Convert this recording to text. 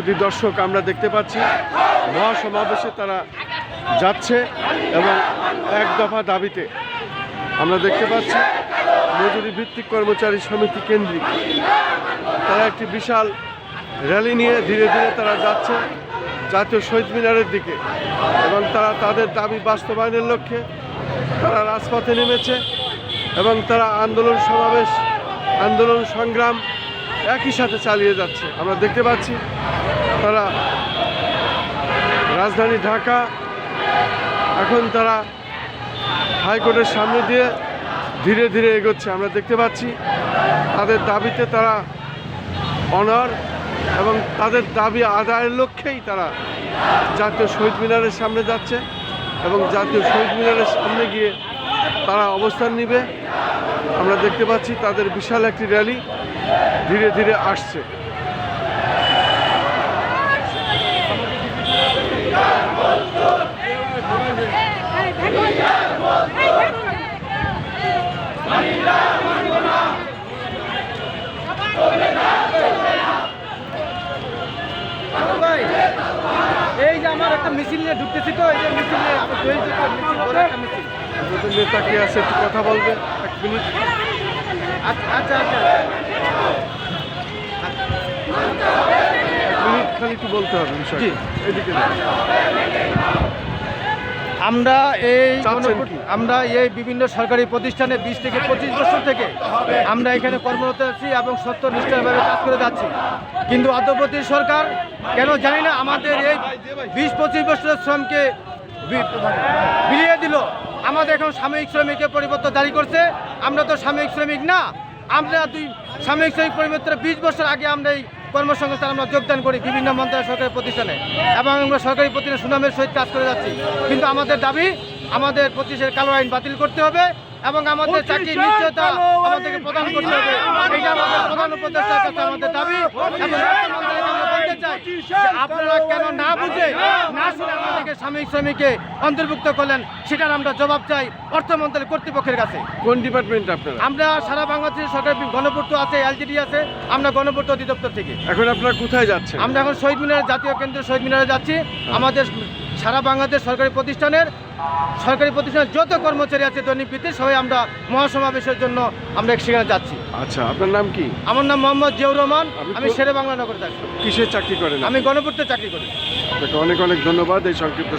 সুধী দর্শক, আমরা দেখতে পাচ্ছি মহাসমাবেশে তারা যাচ্ছে এবং এক দফা দাবিতে আমরা দেখতে পাচ্ছি মজুরি ভিত্তিক কর্মচারী সমিতি কেন্দ্রিক তারা একটি বিশাল র্যালি নিয়ে ধীরে ধীরে তারা যাচ্ছে জাতীয় শহীদ মিনারের দিকে এবং তারা তাদের দাবি বাস্তবায়নের লক্ষ্যে তারা রাজপথে নেমেছে এবং তারা আন্দোলন সমাবেশ আন্দোলন সংগ্রাম একই সাথে চালিয়ে যাচ্ছে। আমরা দেখতে পাচ্ছি তারা রাজধানী ঢাকা এখন তারা হাইকোর্টের সামনে দিয়ে ধীরে ধীরে এগোচ্ছে। আমরা দেখতে পাচ্ছি তাদের দাবিতে তারা অনড় এবং তাদের দাবি আদায়ের লক্ষ্যেই তারা জাতীয় শহীদ মিনারের সামনে যাচ্ছে এবং জাতীয় শহীদ মিনারের সামনে গিয়ে তারা অবস্থান নেবে। আমরা দেখতে পাচ্ছি তাদের বিশাল একটি র্যালি ধীরে ধীরে আসছে। এই যে আমার একটা মিছিল নিয়ে ঢুকতেছি, তো এই যে মিছিল নিয়ে আপনাদের নেতা কি আছে, একটু কথা বলবে 1 মিনিট? আচ্ছা 1 মিনিট খালি একটু বলতে হবে বিষয়টি। এদিকে আমরা এই বিভিন্ন সরকারি প্রতিষ্ঠানে 20 থেকে 25 বছর থেকে আমরা এখানে কর্মরত আছি এবং সত্যনিষ্ঠভাবে কাজ করে যাচ্ছি, কিন্তু অন্তর্বর্তী সরকার কেন জানি না আমাদের এই 20-25 বছরের শ্রমকে বিলিয়ে দিল। আমাদের এখন সাময়িক শ্রমিকের পরিবর্তন জারি করছে। আমরা তো সাময়িক শ্রমিক না, আমরা সাময়িক শ্রমিক পরিবর্তন 20 বছর আগে আমরা এই কর্মসংস্থান আমরা যোগদান করি বিভিন্ন মন্ত্রণালয় সরকারি প্রতিষ্ঠানে এবং আমরা সরকারি প্রতিষ্ঠানে সুনামের সহিত কাজ করে যাচ্ছি। কিন্তু আমাদের দাবি আমাদের 25-এর কালো আইন বাতিল করতে হবে এবং আমাদের চাকরির নিশ্চয়তা আমাদেরকে প্রদান করতে হবে। এটা আমাদের প্রধান উপদেষ্টার কাছে আমাদের দাবি। আপনারা কেন না বুঝে না শুনে আমাদেরকে সাময়িক শ্রমিকে অন্তর্ভুক্ত করলেন, সেটার আমরা জবাব চাই অর্থ মন্ত্রণালয় কর্তৃপক্ষের কাছে। কোন ডিপার্টমেন্ট আপনারা? আমরা সারা বাংলাদেশের সরকারি গণপূর্ত আছে, এলজিডি আছে, আমরা গণপূর্ত অধিদপ্তর থেকে। এখন আপনারা কোথায় যাচ্ছেন? আমরা এখন শহীদ মিনারে, জাতীয় কেন্দ্রীয় শহীদ মিনারে যাচ্ছি। আমাদের সারা বাংলাদেশ সরকারি প্রতিষ্ঠানের যত কর্মচারী আছে দৈনিক ভিত্তিক সবাই আমরা মহাসমাবেশের জন্য আমরা সেখানে যাচ্ছি। আচ্ছা, আপনার নাম কি? আমার নাম মোহাম্মদ জিয়াউর রহমান, আমি শেরে বাংলা নগরে থাকি। কিসের চাকরি করেন? আমি গণপূর্তে চাকরি করি। আপনাকে অনেক অনেক ধন্যবাদ এই সংক্ষিপ্ত